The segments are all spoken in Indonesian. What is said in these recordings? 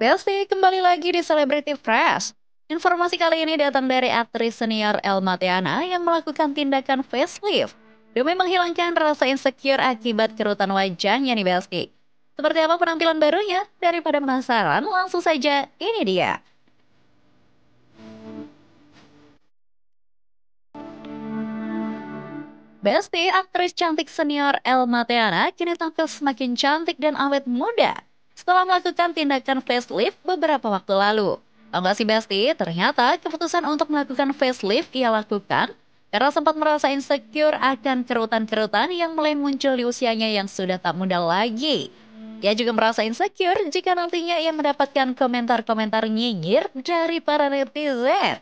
Besti, kembali lagi di Celebrity Fresh. Informasi kali ini datang dari aktris senior Elma Theana yang melakukan tindakan facelift demi menghilangkan rasa insecure akibat kerutan wajahnya nih Besti. Seperti apa penampilan barunya? Daripada penasaran, langsung saja ini dia. Besti, aktris cantik senior Elma Theana kini tampil semakin cantik dan awet muda setelah melakukan tindakan facelift beberapa waktu lalu. Tahu nggak sih Besti, ternyata keputusan untuk melakukan facelift ia lakukan karena sempat merasa insecure akan kerutan-kerutan yang mulai muncul di usianya yang sudah tak muda lagi. Ia juga merasa insecure jika nantinya ia mendapatkan komentar-komentar nyinyir dari para netizen.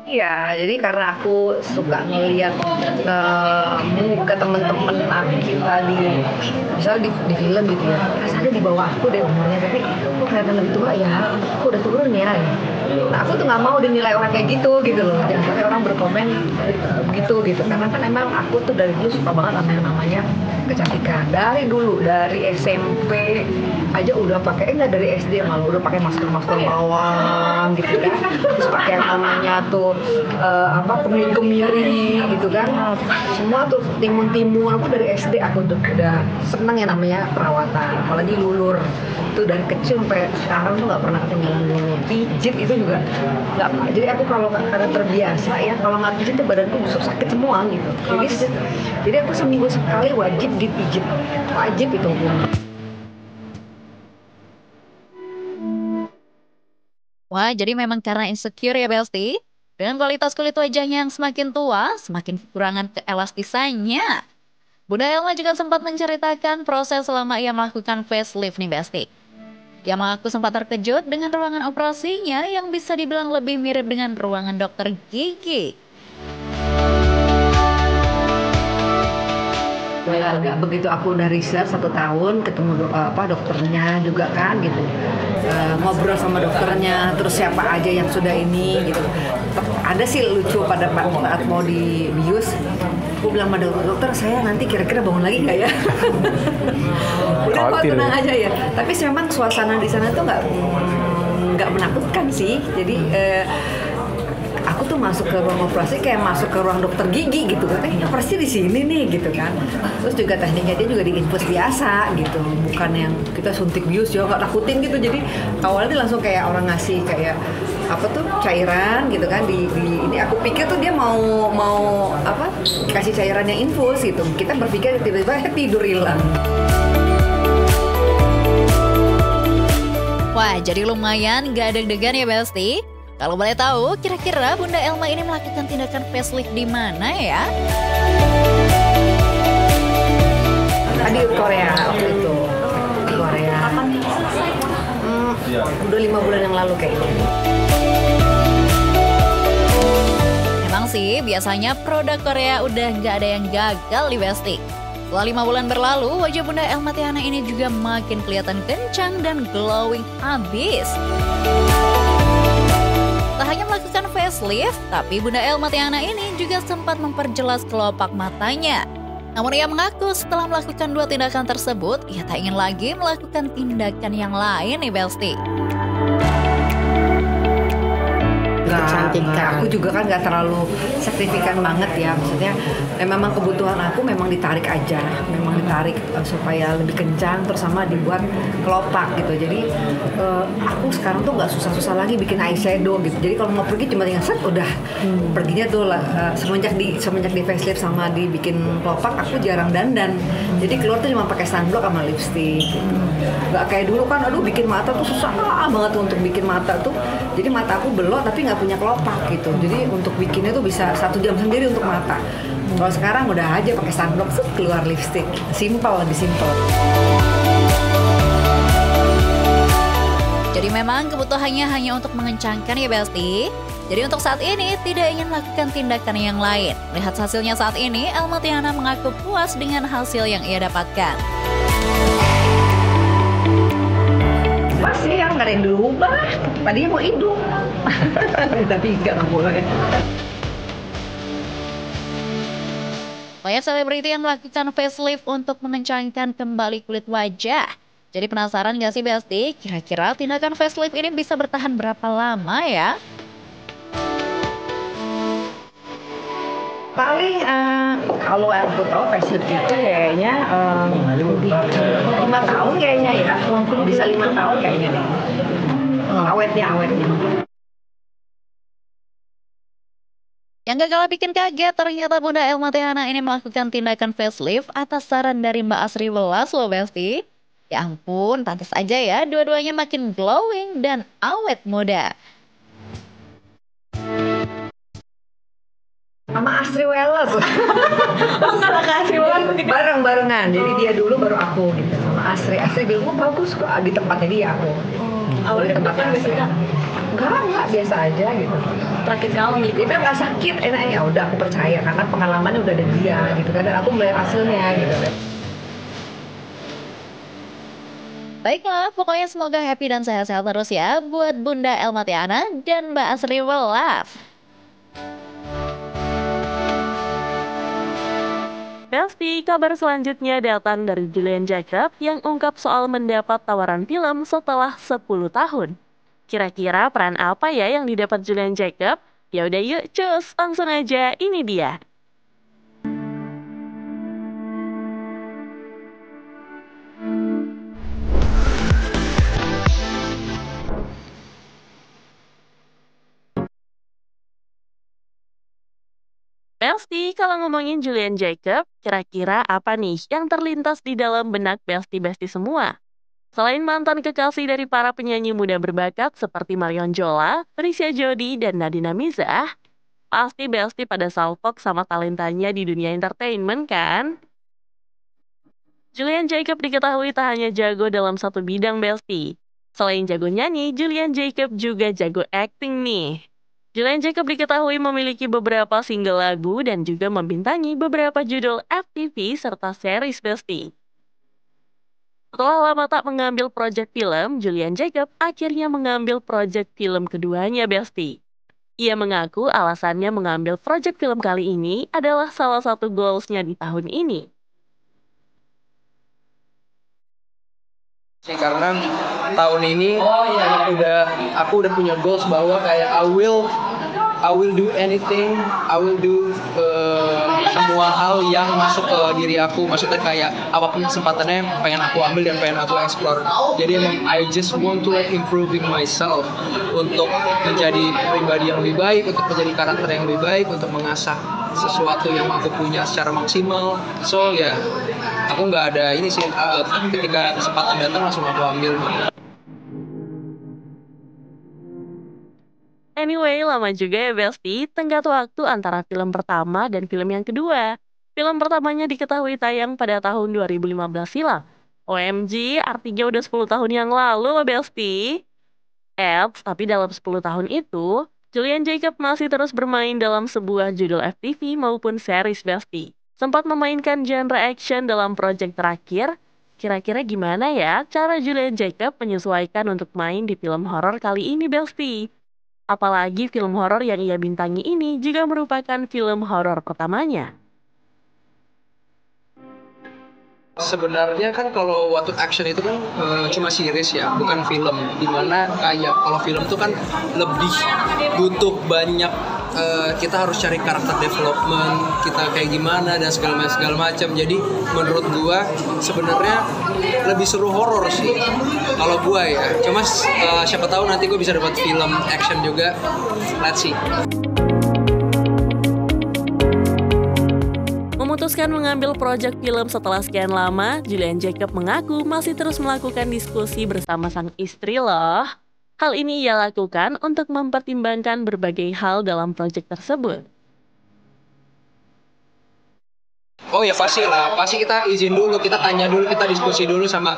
Iya, jadi karena aku suka ngeliat muka temen-temen aku kita misalnya di film gitu ya, rasanya di bawah aku deh umurnya, tapi kok kelihatan lebih tua ya, aku udah turun ya. Nah aku tuh nggak mau dinilai orang kayak gitu loh, jangan sampai orang berkomen begitu gitu, karena kan emang aku tuh dari dulu suka banget sama yang namanya kecantikan, dari dulu, dari SMP aja udah pakai, enggak dari SD malah udah pakai masker bawang gitu kan, terus pakai yang namanya tuh kemiri gitu kan, semua tuh timun-timun. Aku dari SD aku udah seneng ya namanya perawatan, apalagi lulur tuh dari kecil sampai sekarang tuh nggak pernah ketinggalan lulur. Pijit itu juga nggak, jadi aku kalau karena terbiasa ya, kalau nggak pijit tuh badanku busuk sakit semua gitu. Jadi aku seminggu sekali wajib dipijit, wajib itu. Wah, jadi memang karena insecure ya Besti? Dengan kualitas kulit wajahnya yang semakin tua, semakin kekurangan keelastisannya. Bunda Elma juga sempat menceritakan proses selama ia melakukan facelift nih Besti. Ia mengaku sempat terkejut dengan ruangan operasinya yang bisa dibilang lebih mirip dengan ruangan dokter gigi. Agak begitu aku udah riset 1 tahun, ketemu dokternya juga kan gitu, ngobrol sama dokternya, terus siapa aja yang sudah ini gitu. Ada sih lucu pada saat mau dibius, aku bilang sama dokter, saya nanti kira-kira bangun lagi nggak ya? Udah kok tenang aja ya. Tapi memang suasana di sana tuh nggak menakutkan sih. Jadi aku tuh masuk ke ruang operasi kayak masuk ke ruang dokter gigi gitu kan, operasi di sini nih gitu kan. Terus juga tekniknya dia juga diinfus biasa gitu, bukan yang kita suntik bius juga nggak takutin gitu. Jadi awalnya dia langsung kayak orang ngasih kayak apa tuh cairan gitu kan di ini, aku pikir tuh dia mau kasih cairan yang infus gitu. Kita berpikir tiba-tiba tidur hilang. Wah, jadi lumayan gak deg-degan ya Besti? Kalau boleh tahu, kira-kira Bunda Elma ini melakukan tindakan facelift di mana ya? Tadi Korea waktu itu. Di Korea. Udah 5 bulan yang lalu kayaknya. Emang sih, biasanya produk Korea udah gak ada yang gagal di Besti. Setelah 5 bulan berlalu, wajah Bunda Elma Theana ini juga makin kelihatan kencang dan glowing abis. Tak hanya melakukan facelift, tapi Bunda Elma Theana ini juga sempat memperjelas kelopak matanya. Namun ia mengaku setelah melakukan 2 tindakan tersebut, ia tak ingin lagi melakukan tindakan yang lain nih Besti. Kecantikan. Aku juga kan nggak terlalu signifikan banget ya, maksudnya memang kebutuhan aku memang ditarik aja, memang ditarik supaya lebih kencang, terus sama dibuat kelopak gitu. Jadi aku sekarang tuh nggak susah-susah lagi bikin eyeshadow gitu. Jadi kalau mau pergi cuma tinggal set udah perginya tuh semenjak di facelift sama dibikin kelopak, aku jarang dandan. Jadi keluar tuh cuma pakai sunblock sama lipstick gitu. Nggak kayak dulu kan, aduh bikin mata tuh susah banget tuh untuk bikin mata tuh. Jadi mata aku belok tapi nggak punya kelopak gitu. Jadi untuk bikinnya tuh bisa 1 jam sendiri untuk mata. Kalau sekarang udah aja pakai sunblock, keluar lipstick. Simple, lebih simple. Jadi memang kebutuhannya hanya untuk mengencangkan ya Besti. Jadi untuk saat ini tidak ingin melakukan tindakan yang lain. Lihat hasilnya saat ini, Elma Theana mengaku puas dengan hasil yang ia dapatkan. Masih yang nggak ada yang dirubah. Tadinya mau hidung, tapi nggak boleh. Banyak selebriti yang melakukan facelift untuk mengencangkan kembali kulit wajah. Jadi penasaran gak sih Besti? Kira-kira tindakan facelift ini bisa bertahan berapa lama ya? Paling kalau aku tahu facelift itu kayaknya 5 tahun kayaknya ya, bisa 5 tahun kayaknya deh. Awetnya. Yang gak kalah bikin kaget, ternyata Bunda Elma Tehana ini melakukan tindakan facelift atas saran dari Mbak Asri Welas loh Besti. Ya ampun, pantas aja ya, dua-duanya makin glowing dan awet muda. Sama Astri Welas bareng-barengan, jadi dia dulu baru aku gitu. Sama Astri bilang, oh bagus kok di tempatnya dia aku. Awalnya tempatnya Astri. Enggak, biasa aja gitu. Terakhir kali Dia bilang nggak sakit, enak ya udah aku percaya karena pengalamannya udah ada dia gitu kan, dan aku melihat hasilnya gitu. Baiklah, pokoknya semoga happy dan sehat-sehat terus ya buat Bunda Elma Tehana dan Mbak Asri Welas. Besti, kabar selanjutnya datang dari Julian Jacob yang ungkap soal mendapat tawaran film setelah 10 tahun. Kira-kira peran apa ya yang didapat Julian Jacob? Ya udah yuk, cus, langsung aja, ini dia. Besti, kalau ngomongin Julian Jacob, kira-kira apa nih yang terlintas di dalam benak Besti-Besti semua? Selain mantan kekasih dari para penyanyi muda berbakat seperti Marion Jola, Risha Jody, dan Nadina Mizah, pasti Besti pada salpok sama talentanya di dunia entertainment kan? Julian Jacob diketahui tak hanya jago dalam satu bidang Besti. Selain jago nyanyi, Julian Jacob juga jago acting nih. Julian Jacob diketahui memiliki beberapa single lagu dan juga membintangi beberapa judul FTV serta series Besti. Setelah lama tak mengambil proyek film, Julian Jacob akhirnya mengambil proyek film keduanya Besti. Ia mengaku alasannya mengambil proyek film kali ini adalah salah satu goals-nya di tahun ini. Karena tahun ini aku udah punya goals bahwa kayak I will do anything, I will do semua hal yang masuk ke diri aku, maksudnya kayak apapun kesempatannya pengen aku ambil dan pengen aku explore. Jadi emang I just want to improving myself untuk menjadi pribadi yang lebih baik, untuk menjadi karakter yang lebih baik, untuk mengasah sesuatu yang aku punya secara maksimal. So ya, aku nggak ada ini sih, ketika kesempatan datang langsung aku ambil. Anyway, lama juga ya Besti, tenggat waktu antara film pertama dan film yang kedua. Film pertamanya diketahui tayang pada tahun 2015 silam. OMG, artinya udah 10 tahun yang lalu loh Besti. Tapi dalam 10 tahun itu, Julian Jacob masih terus bermain dalam sebuah judul FTV maupun series Besti. Sempat memainkan genre action dalam proyek terakhir. Kira-kira gimana ya cara Julian Jacob menyesuaikan untuk main di film horor kali ini Besti? Apalagi film horor yang ia bintangi ini juga merupakan film horor pertamanya. Sebenarnya kan kalau waktu action itu kan cuma series ya, bukan film. Dimana kayak kalau film itu kan lebih butuh banyak, kita harus cari karakter development kita kayak gimana dan segala macam. Jadi menurut gua sebenarnya lebih seru horor sih kalau gua ya. Cuma siapa tahu nanti gua bisa dapat film action juga. Let's see. Memutuskan mengambil proyek film setelah sekian lama, Julian Jacob mengaku masih terus melakukan diskusi bersama sang istri loh. Hal ini ia lakukan untuk mempertimbangkan berbagai hal dalam proyek tersebut. Oh ya pasti lah, pasti kita izin dulu, kita tanya dulu, kita diskusi dulu sama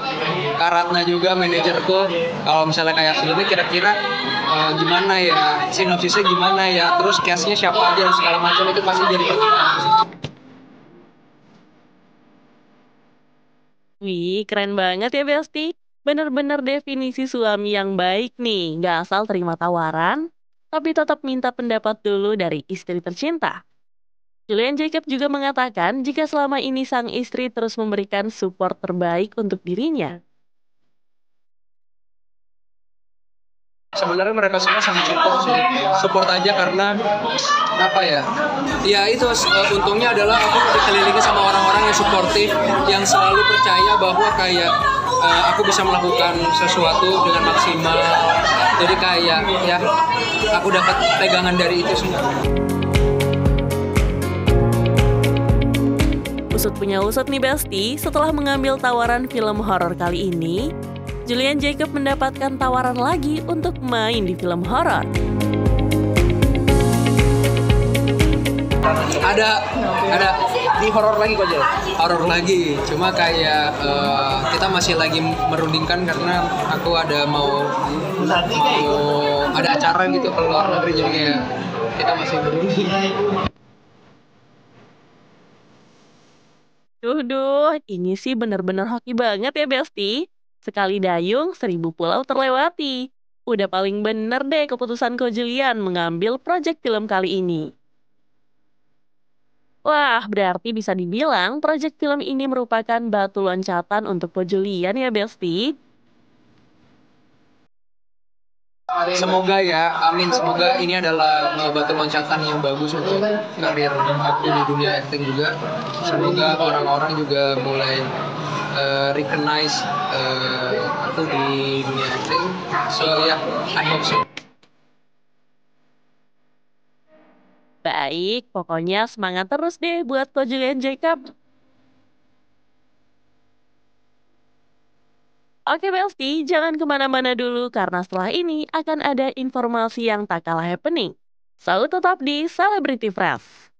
Karatna juga, manajerku. Kalau misalnya kayak filmnya kira-kira gimana ya, sinopsisnya gimana ya, terus cast-nya siapa aja dan segala macam, itu pasti jadi pertimbangan. Wih, keren banget ya Besti. Bener-bener definisi suami yang baik nih. Gak asal terima tawaran, tapi tetap minta pendapat dulu dari istri tercinta. Julian Jacob juga mengatakan jika selama ini sang istri terus memberikan support terbaik untuk dirinya. Sebenarnya mereka semua sangat support aja karena apa ya? Ya itu untungnya adalah aku dikelilingi sama orang-orang yang suportif, yang selalu percaya bahwa kayak aku bisa melakukan sesuatu dengan maksimal. Jadi kayak ya aku dapat pegangan dari itu semua. Usut punya usut nih Besti, setelah mengambil tawaran film horor kali ini, Julian Jacob mendapatkan tawaran lagi untuk main di film horor. Ada di horor lagi kok, horor lagi, cuma kayak kita masih lagi merundingkan karena aku ada mau ada acara gitu ke luar negeri, jadi kayak kita masih berunding. Duh, ini sih bener-bener hoki banget ya Besti. Sekali dayung, 1000 pulau terlewati. Udah paling bener deh keputusan Ko Julian mengambil proyek film kali ini. Wah, berarti bisa dibilang proyek film ini merupakan batu loncatan untuk Ko Julian ya Besti. Semoga ya, amin. Semoga ini adalah batu loncatan yang bagus untuk karir aku di dunia acting juga. Semoga orang-orang juga mulai recognize aku di dunia acting. So yeah, I hope so. Baik, pokoknya semangat terus deh buat Ko Julian Jacob. Oke Besti, jangan kemana-mana dulu karena setelah ini akan ada informasi yang tak kalah happening. Selalu tetap di Celebrity Fresh.